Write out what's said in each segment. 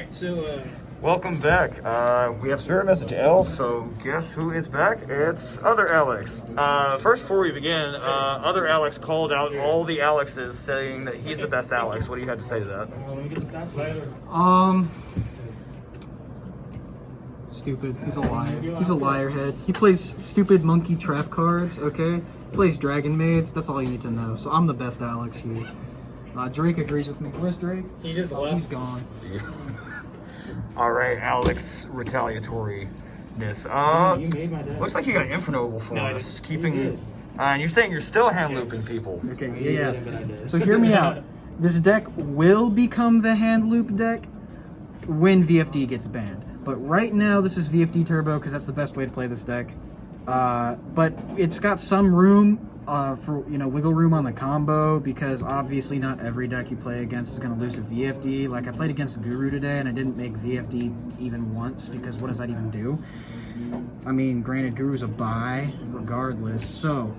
Alright, so, Welcome back. We have Spirit Message L, so guess who is back? It's Other Alex. First, before we begin, Other Alex called out all the Alexes, saying that he's the best Alex. What do you have to say to that? Stupid. He's a liar. He's a liar head. He plays stupid monkey trap cards, okay? He plays Dragon Maids. That's all you need to know. So I'm the best Alex here. Drake agrees with me. Where's Drake? he just left. He's gone. All right, Alex, retaliatoriness. Looks like you got an Infernoble for us. Keeping, and you're saying you're still hand looping people. Okay, yeah. So hear me out. This deck will become the hand loop deck when VFD gets banned. But right now, this is VFD Turbo because that's the best way to play this deck. But it's got some room for, wiggle room on the combo because obviously not every deck you play against is going to lose to VFD. Like I played against Guru today and I didn't make VFD even once because what does that even do? I mean, granted, Guru's a buy regardless. So,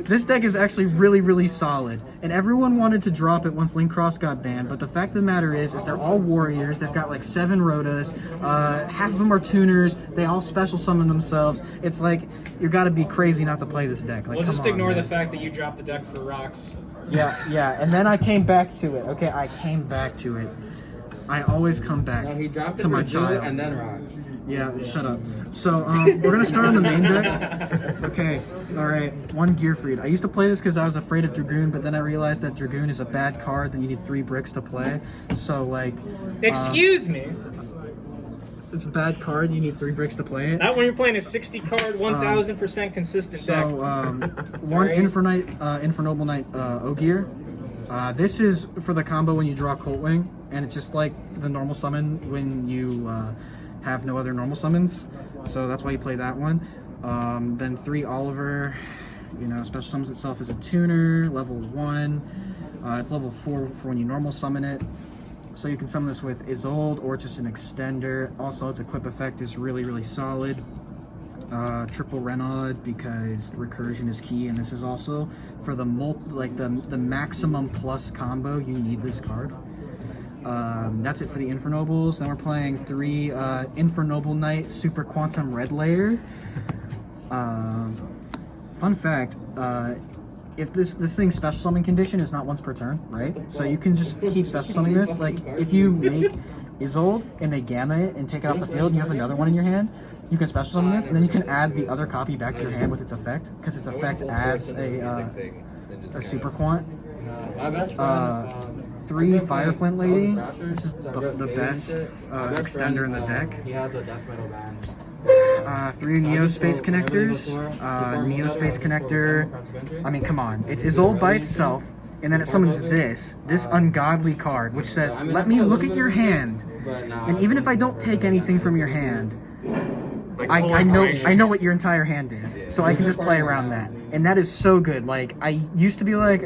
this deck is actually really, really solid. And everyone wanted to drop it once Link Cross got banned, but the fact of the matter is they're all warriors. They've got like 7 Rotas. Half of them are tuners. They all special summon themselves. It's like, you gotta be crazy not to play this deck. Like, We'll just ignore man. the fact that you dropped the deck for rocks. Yeah, and then I came back to it. Okay, I came back to it. I always come back No, he dropped to it my for Zilla child. and then rocks. Yeah, shut up. So, we're gonna start on the main deck. Okay, alright, 1 Gearfried. I used to play this because I was afraid of Dragoon, but then I realized that Dragoon is a bad card, then you need 3 bricks to play. So, like... Excuse me. It's a bad card, you need 3 bricks to play it. Not when you're playing a 60 card, 1000% consistent deck. So, 1 Infernoble Knight Ogier. This is for the combo when you draw Colt Wing, and it's just like the normal summon when you have no other normal summons. So that's why you play that one. Then 3 Oliver, special summons itself as a tuner, level 1. It's level 4 for when you normal summon it. So you can summon this with Isolde or just an extender. Also, its equip effect is really, really solid. Triple Renaud because recursion is key, and this is also for the the maximum plus combo. You need this card. That's it for the Infernobles. Then we're playing 3 Infernoble Knight Super Quantum Red Layer. Fun fact: if this thing's special summon condition is not once per turn, right? So you can just keep special summoning this. Like if you make Isolde and they gamma it and take it off the field, and you have another one in your hand. You can special summon this, and then you can add the other copy back to your hand with its effect, because its effect adds a super quant. 3 Fireflint Lady. This is the best extender in the deck. 3 Neospace connectors. Neospace connector. I mean, come on. It's Isolde by itself, and then it summons this ungodly card, which says, "Let me look at your hand, and even if I don't take anything from your hand." I know what your entire hand is, so I can just play around that, and that is so good. Like I used to be like,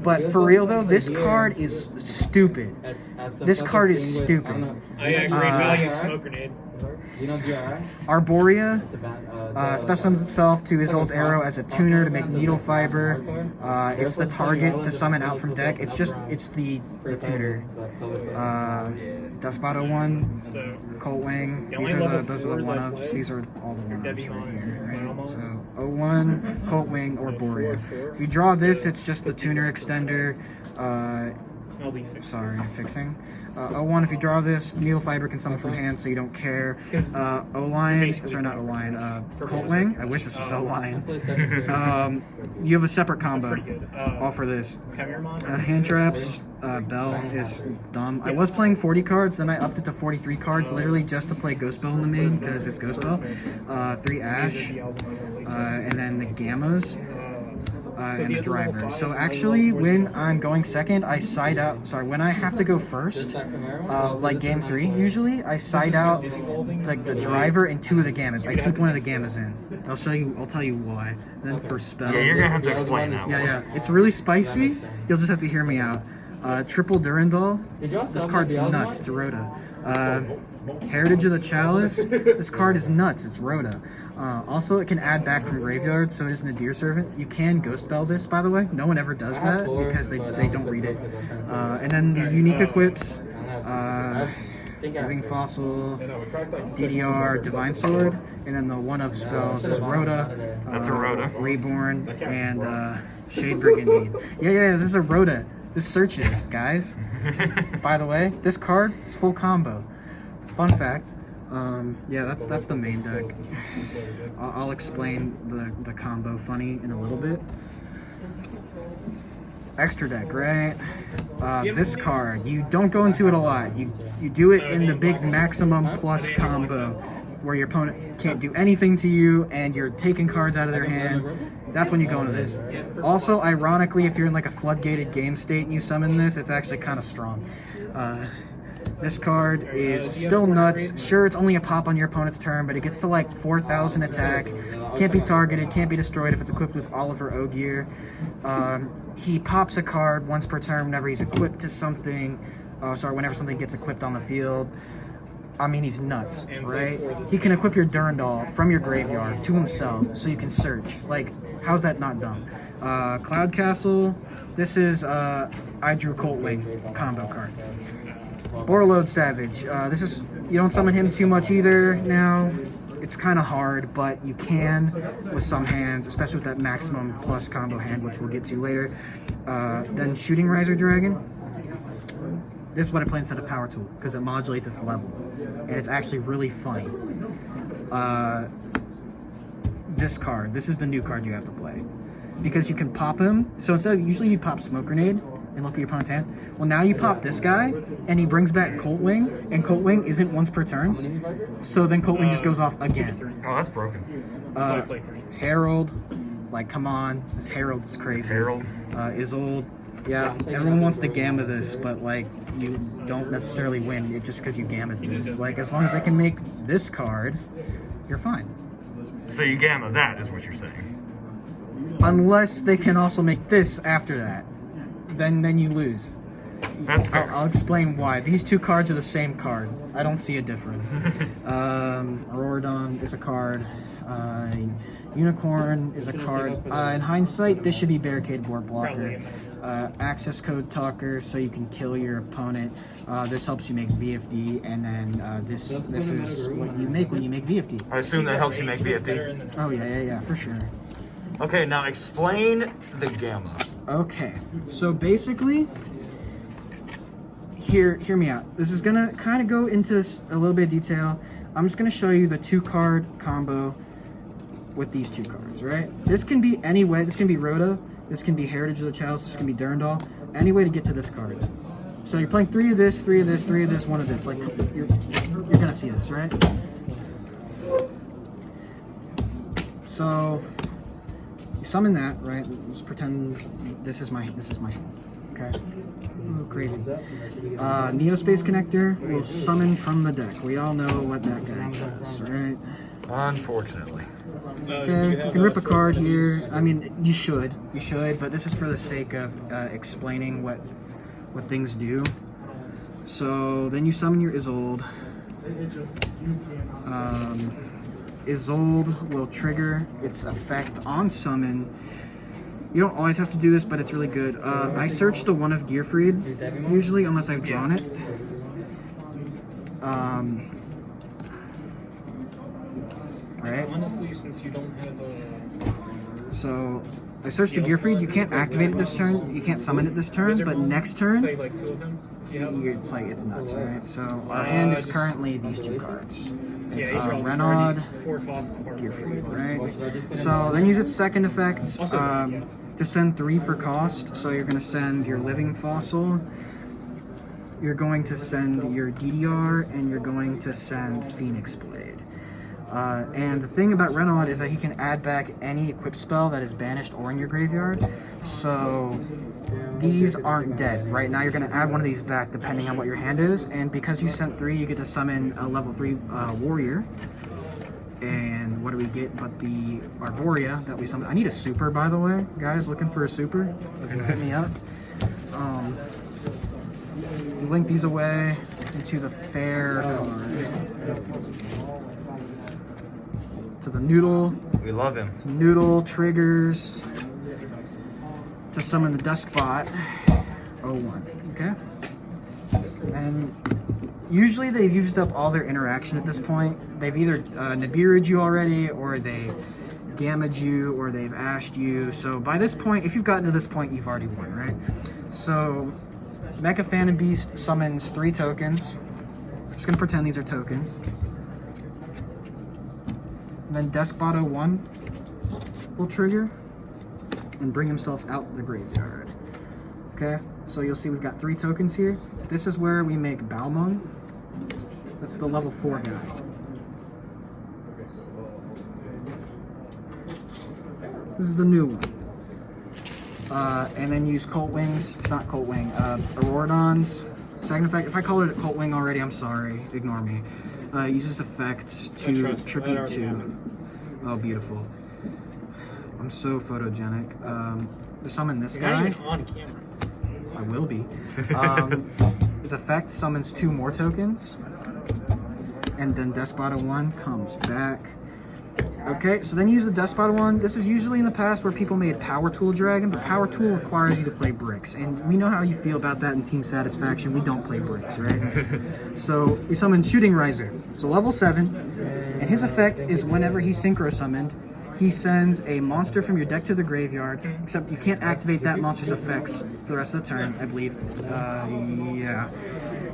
but for real though, this card is stupid. This card is stupid. I agree. Value smoke grenade. Arborea special summons itself to Isolde's arrow as a tuner to make needle fiber. It's the target to summon out from deck. It's the tuner. Despot 01, Colt Wing. Those are the 1-ups. These are all the 1-ups right here, right? So 01, Colt Wing, or Borea. If you draw this, it's just the tuner extender. I'll be fixing. Sorry, fixing. 01, if you draw this, Needle Fiber can summon from hand, so you don't care. O-Line, sorry, not O-Line, Colt Wing. I wish this was O-Line. You have a separate combo, all for this. Hand Traps, Bell is dumb. I was playing 40 cards, then I upped it to 43 cards, literally just to play Ghost Bell in the main, because it's Ghost Bell. 3 Ash, and then the Gammas. And the driver. So actually, when I'm going second, I side out. Sorry, when I have to go first, like game 3, usually I side out like the driver and 2 of the gammas. I keep one of the gammas in. I'll tell you why. Then for spell. Yeah, you're gonna have to explain that. Yeah. It's really spicy. You'll just have to hear me out. Triple Durandal. This card's nuts. It's a Rota. Heritage of the Chalice. This card is nuts. It's Rhoda. Also, it can add back from graveyard, so it is Nadir Servant. You can ghost spell this, by the way. No one ever does that because they don't read it. And then the unique equips. Living Fossil, DDR, Divine Sword, and then the one of spells is Rhoda. That's a Rhoda. Reborn, and Shade Brigandine. Yeah, this is a Rhoda. This searches, guys. By the way, this card is full combo. Fun fact. Yeah, that's the main deck. I'll explain the combo funny in a little bit. Extra deck, right? This card, you don't go into it a lot. You do it in the big maximum plus combo, where your opponent can't do anything to you and you're taking cards out of their hand. That's when you go into this. Also, ironically, if you're in like a floodgated game state and you summon this, it's actually kind of strong. This card is still nuts. Sure, it's only a pop on your opponent's turn, but it gets to like 4,000 attack. Can't be targeted, can't be destroyed if it's equipped with Oliver Ogier. He pops a card once per turn whenever he's equipped to something. Whenever something gets equipped on the field. I mean, he's nuts, right? He can equip your Durandal from your graveyard to himself, so you can search. Like, how's that not dumb? Cloud Castle. This is I Drew Coltwing combo card. Borreload Savage. This is, you don't summon him too much either now. It's kind of hard, but you can with some hands, especially with that maximum plus combo hand, which we'll get to later. Then Shooting Riser Dragon. This is what I play instead of Power Tool, because it modulates its level. And it's actually really funny. This card, this is the new card you have to play. Because you can pop him, so instead of, usually you pop Smoke Grenade and look at your opponent's hand. Well, now you pop this guy, and he brings back Coltwing, and Coltwing isn't once per turn. So then Coltwing just goes off again. Oh, that's broken. Herald, like, come on. This Herald is crazy. Herald. Isolde. Yeah, everyone wants to gamma this, but like, you don't necessarily win just because you gamma this. Like, as long as they can make this card, you're fine. So you gamma that is what you're saying. Unless they can also make this after that. Then you lose. That's fair. I'll explain why. These two cards are the same card. I don't see a difference. Auroradon is a card. Unicorn is a card. In hindsight, this should be Barricade Board Blocker. Access Code Talker, so you can kill your opponent. This helps you make VFD, and then this is what you make when you make VFD. I assume that helps you make VFD. Oh yeah, for sure. Okay, now explain the gamma. Okay, so basically, hear me out. This is gonna kind of go into a little bit of detail. I'm just gonna show you the 2-card combo with these 2 cards, right? This can be any way. This can be Rhoda. This can be Heritage of the Chalice. This can be Durandal. Any way to get to this card. So you're playing 3 of this, 3 of this, 3 of this, 1 of this. Like, you're gonna see this, right? So you summon that, right? Let's pretend this is my hand. Okay. Ooh, crazy. Neospace Connector will summon from the deck. We all know what that guy does, right? Unfortunately. Okay, you can rip a card here. I mean, you should, but this is for the sake of explaining what things do. So then you summon your Isolde. Isolde will trigger its effect on summon. You don't always have to do this, but it's really good. I search the one of Gearfried, usually, unless I've drawn it. Right? Honestly, since you don't have a... So, I search the Gearfried. You can't activate it this turn. You can't summon it this turn, but next turn, Play like 2 of them. it's nuts, right? So, our hand is currently these 2 cards. It's he draws Renaud, 4 costs apart. Gearfried, right? So, then use its second effect to send 3 for cost. So, you're going to send your Living Fossil, you're going to send your DDR, and you're going to send Phoenix Blade. And the thing about Renaud is that he can add back any equipped spell that is banished or in your graveyard. So these aren't dead. Right now you're going to add one of these back depending on what your hand is. And because you sent 3, you get to summon a level 3 warrior. And what do we get but the Arborea that we summoned? I need a super, by the way. Guys, looking for a super? Hit me up. Link these away. into the fair card. To the noodle. We love him. Noodle triggers to summon the Deskbot 01. Okay? And usually they've used up all their interaction at this point. They've either Nibiru'd you already, or they Gama'd you, or they've Ashed you. So by this point, if you've gotten to this point, you've already won, right? So Mecha Phantom Beast summons 3 tokens. Just gonna pretend these are tokens. And then Deskbot 01 will trigger and bring himself out the graveyard. Okay, so you'll see we've got 3 tokens here. This is where we make Balmung. That's the level 4 guy. This is the new one. And then use Colt Wings. It's not Colt Wing. Auroradons. Second effect. If I called it a Colt Wing already, I'm sorry. Ignore me. Use this effect to tribute to. Oh, beautiful. I'm so photogenic. To summon this You're not guy. even on camera. I will be. Its effect summons 2 more tokens. And then Deskbot 01 comes back. Okay, so then use the Deskbot 01. This is usually in the past where people made Power Tool Dragon, but Power Tool requires you to play bricks. And we know how you feel about that in Team Satisfaction. We don't play bricks, right? So we summon Shooting Riser. So level 7. And his effect is whenever he's Synchro Summoned, he sends a monster from your deck to the graveyard, except you can't activate that monster's effects for the rest of the turn, I believe. Yeah.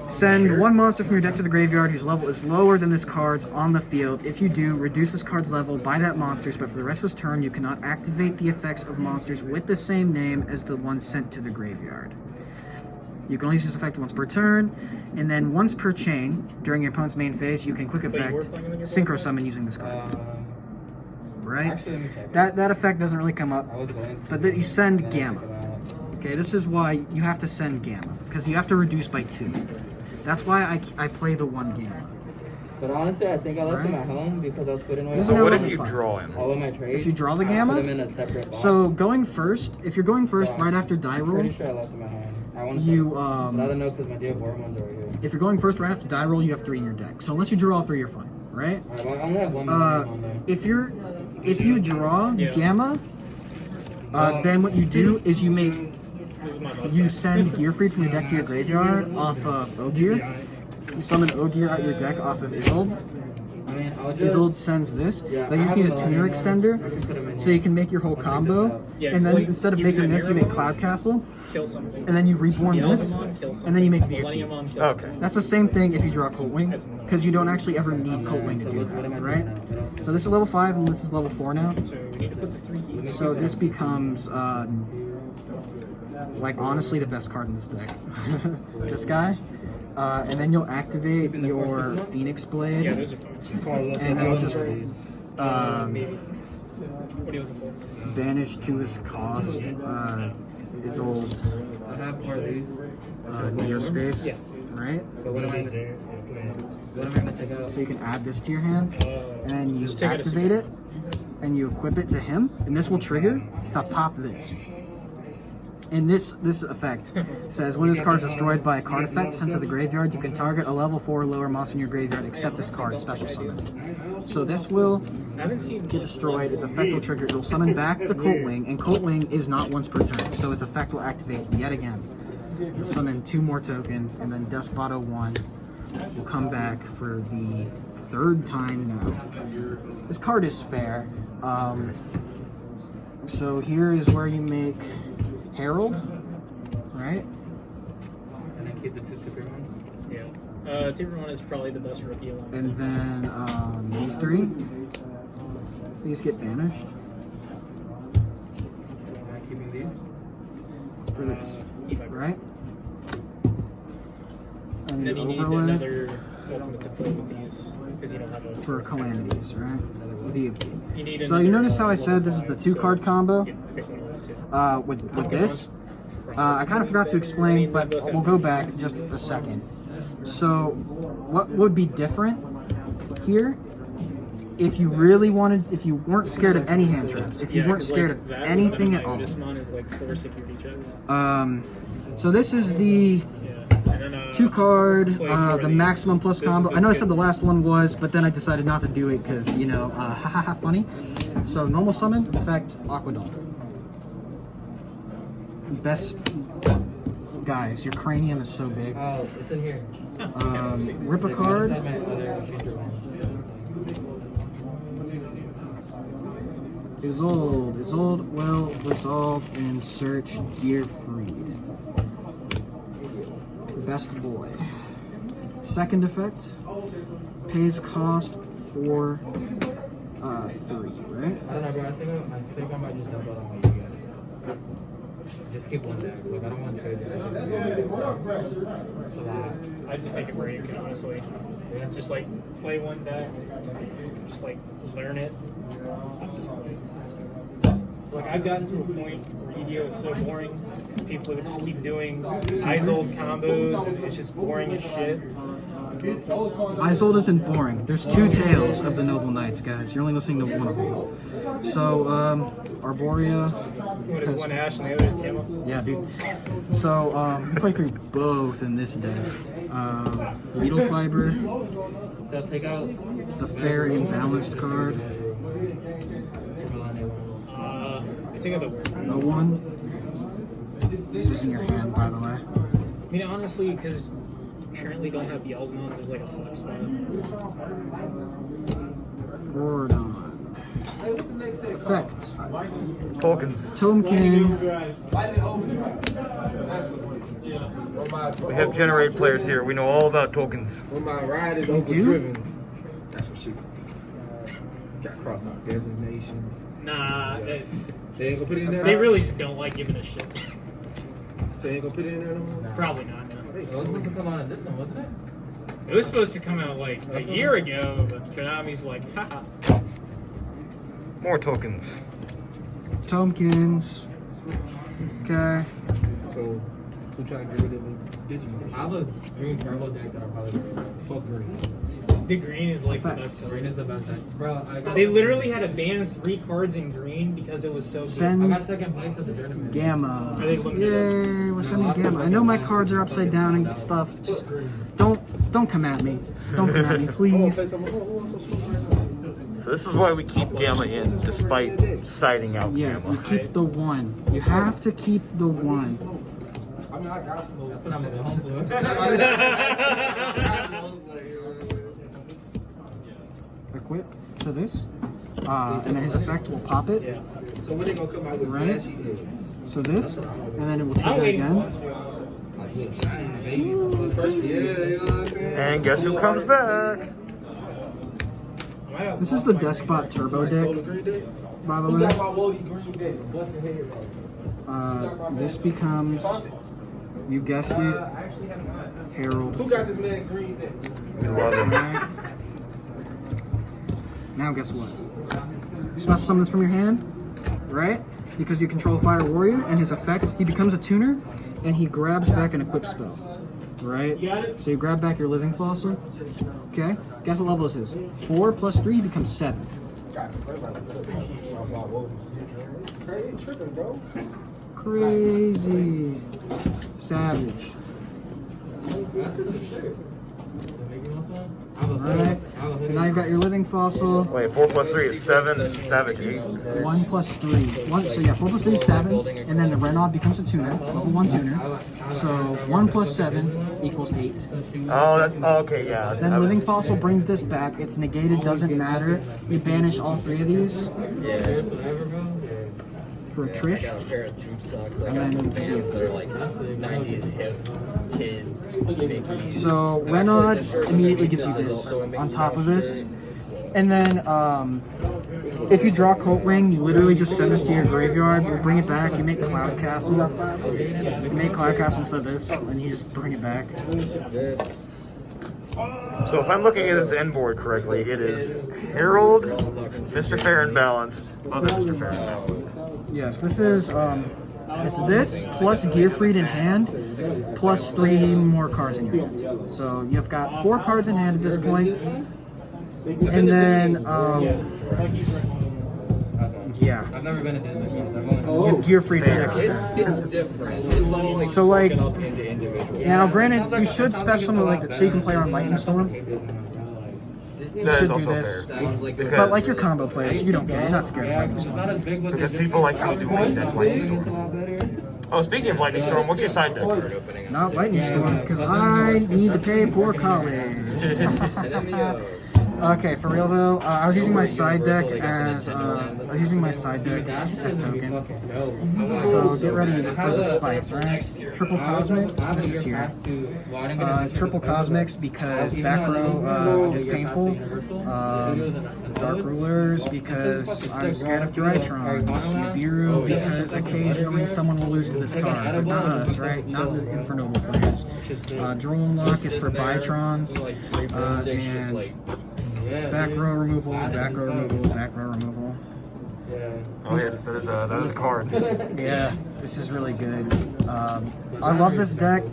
Send 1 monster from your deck to the graveyard whose level is lower than this card's on the field. If you do, reduce this card's level by that monster's, but for the rest of this turn, you cannot activate the effects of monsters with the same name as the one sent to the graveyard. You can only use this effect once per turn, and then once per chain, during your opponent's main phase, you can quick effect Synchro Summon using this card. Right? That effect doesn't really come up, but then you send Gamma. Okay, this is why you have to send Gamma, because you have to reduce by 2. That's why I play the 1 Gamma. But honestly, I think I left him at home because I was putting away This So is what level if you 5. draw him? all of my trades. If you draw the I Gamma, put them in a separate box. so going first, if you're going first right after die I'm roll, pretty sure I left him at home. I want to you but I don't know because my Diaboromons are here. if you're going first right after die roll, you have 3 in your deck. So unless you draw all 3, you're fine, right? Alright, well, I'm gonna have one more on there. If you draw Gamma, then what you do is you make This is my boss. you send Gearfried from your deck to your graveyard off of Ogier. You summon Ogier out your deck off of Isolde. I mean, I'll just... Isolde sends this. Yeah, Then you just I need a have a tuner lot of them. extender, I can put them in so here. you can make your whole combo. Yeah, And then so instead of you making do this, you make Miracle, Cloud Castle, Kill something. and then you reborn this, and then you make Millennium VFD. on kill Okay. something. That's the same thing if you draw Colt Wing, because you don't actually ever need Colt Wing to do that, right? So this is level 5 and this is level 4 now. So we need to put the 3 keys. So this becomes, like, honestly the best card in this deck. This guy. And then you'll activate your Phoenix Blade, Yeah, those are fun. and you'll just Maybe. What are you looking for? banish to his cost Isolde I have 4 of these. Neospace, Yeah. right? But what am I gonna take out? So you can add this to your hand, and then you Just take it as activate it, and you equip it to him, and this will trigger to pop this. And this effect says when this card is destroyed by a card effect sent to the graveyard, you can target a level 4 or lower monster in your graveyard except this card, special summon. So this will I haven't seen get destroyed, its effect will trigger, it will summon back the Colt Wing, and Colt Wing is not once per turn, so its effect will activate yet again. You'll summon 2 more tokens, and then Deskbot 01 will come back for the 3rd time now. This card is fair. So here is where you make Herald, right? And then keep the 2 super ones. Yeah. Tier 1 is probably the best rookie along. And then these 3, these get banished Am I keeping these? for this, Evac. right? And Then you you need overlay another ultimate to play with these because you don't have a for calamities, right? VFD. You need So you another, notice how I said this is the 2 card combo Yeah, pick one of those 2. with this? I kind of forgot to explain, but we'll go back just a second. So what would be different here if you really wanted, if you weren't scared of any hand traps, if you Yeah, weren't 'cause, scared like, of that anything with at all. This mon is like 4 security checks. So this is the Yeah. And then 2 card, play 4 of the these. maximum plus This is combo. the I know I said good. the last one was, but then I decided not to do it because, you know, haha, funny. So normal summon, effect, Aqua Dolphin. Best, guys, your cranium is so big. Oh, it's in here. Rip a card. Inside my other changer ones. Isolde will resolve and search Gearfried. Best boy. Second effect, pays cost for 3, right? I don't know, bro. I think I might just dump out on one of you guys. Just keep one deck. Like, I don't want to trade it. It's a lot. I just take a break, honestly. Just like play one deck, just like learn it. I'm just like I've gotten to a point where EDO is so boring. People would just keep doing Isolde combos, and it's just boring as shit. Isolde isn't boring. There's 2 tails of the Noble Knights, guys. You're only listening to one of them. So, Arborea. What is one Ash and the other is Camo? Yeah, dude. So, we play through both in this deck. Needle Fiber, So take out the Fair Imbalanced card, I think of the word. no one. This is in your hand, by the way. I mean, honestly, because you currently don't have Yelzmons, there's like a flex spot. Gordon. Effect. Tokens. Tomekin. We have generate players here. We know all about tokens. When my ride is You do? overdriven, that's what she got cross out designations. Nah, They ain't gonna put it in there. they really just don't like giving a shit. They ain't gonna put it in there no more. Probably not. No. It was supposed to come out in this one, wasn't it? It was supposed to come out like a year ago, but Konami's like, haha. More tokens. Tomekins. Okay. So, who trying to get rid of the Digimon? I have a green turbo deck that I'll probably Fuck green. The green is like the Facts. best. Green is the best deck. Bro, I got, They literally had to ban 3 cards in green because it was so good. I Send got second place at the tournament. Gamma. Are they limited? Yay, we're sending Gamma. I know my cards are upside down and stuff. Just don't come at me. Don't come at me, Oh, please. say something. Oh, so smart. So this is why we keep Gamma in, despite siding out Yeah, you Gamma. keep the 1. You have to keep the 1. I mean, I got slow. That's what I'm going home for. Equip to this. And then his effect will pop it. Yeah. So when they gonna come out with Right. flashy heads? So this. And then it will I'm trigger waiting for again. one too, honestly. Like, look, shiny, baby. First, yeah, you know what I'm saying? And guess who comes back? I might have This is the Despot Turbo Somebody stole the deck, green deck? by the Who way. got my Wody green deck? Busting head. This becomes, you guessed it, Herald. Who got this man green deck? We love him. Alright. Now guess what? You special summon this from your hand, right? Because you control Fire Warrior, and his effect, he becomes a tuner, and he grabs back an equip spell, right? So you grab back your Living Fossil. Okay, guess what level this is? 4 plus 3 becomes 7. Crazy tripping, bro. Crazy. Savage. Alright, now you've got your Living Fossil. Wait, 4 plus 3 is 7. Savage 8. 1 plus 3. So yeah, 4 plus 3 is 7, and then the Renaud becomes a tuner, level 1 tuner. So 1 plus 7 equals 8. Okay, yeah. Then I was- Living Fossil brings this back. It's negated, doesn't matter. You banish all 3 of these for a Trish. Got a pair of tube socks. And then Pants that are like 90s hip kid. Mickey. So Renaud immediately gives you this on top of this. And then if you draw Colt Ring, you literally just send this to your graveyard, you bring it back, you make Cloud Castle. You make Cloud Castle instead of this, and you just bring it back. This. So if I'm looking at this end board correctly, it is Herald, Mr. Fair and Balanced, other Mr. Fair and Balanced. Yes, this is it's this plus Gearfried in hand, plus 3 more cards in your hand. So you've got 4 cards in hand at this point. And then Yeah. I've never been to Disney. I've only You get gear free for fair. extra. It's different. It's all like So, like, broken up into individual. Now, granted, you should special something like that so you can play on Lightning Storm. Disney That should is do also this. fair. sounds like Because- But like your combo players, you don't care. You're not scared of Lightning It's Storm. not as big, but Because they're people just like outdoing that Lightning Storm. Oh, speaking of Lightning Storm, what's your side deck? card opening on Not the Lightning same Storm, day. because I need to pay for college. And then the, Okay, for real though, I was using my side deck as tokens. So get ready for the spice, right? Triple Cosmic, this is here. Triple Cosmics because back row is painful. Dark Rulers because I'm scared of Drytrons. Nibiru because occasionally someone will lose to this card, but not us, right? Not the Infernoble players. Drone Lock is for Bytrons. And back row removal, back row removal, back row removal. Oh yes, that is a card. Yeah, this is really good. I love this deck.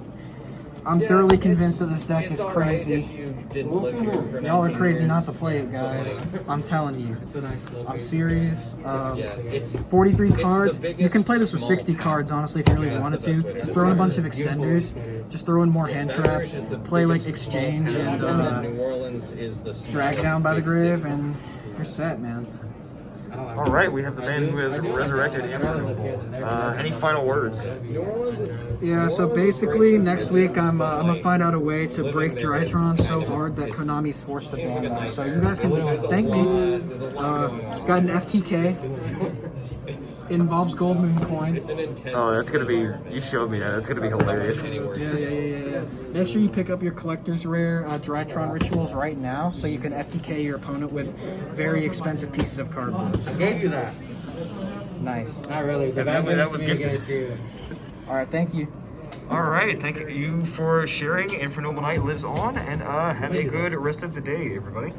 I'm thoroughly convinced that this deck is crazy. Y'all are crazy not to play it, guys. I'm telling you. I'm serious. 43 cards. You can play this with 60 cards, honestly, if you really wanted to. Just throw in a bunch of extenders. Just throw in more hand traps. Play like Exchange and Drag Down by the Grave, and you're set, man. All right, we have the man who has resurrected Infernoble. Any final words? Yeah, so basically next week I'm gonna find out a way to break Drytron so hard that Konami's forced to ban one. So you guys can thank me. Got an FTK. It involves Gold Moon coin. Oh, that's gonna be. You showed me that. That's gonna be hilarious. Yeah. Make sure you pick up your collector's rare Drytron rituals right now, so you can FTK your opponent with very expensive pieces of cardboard. I gave you that. Nice. Not really. The Evidently guy that was gave it to me gifted. to get it All right, thank you. All right, thank you for sharing. Infernoble Night lives on, and have a good rest of the day, everybody.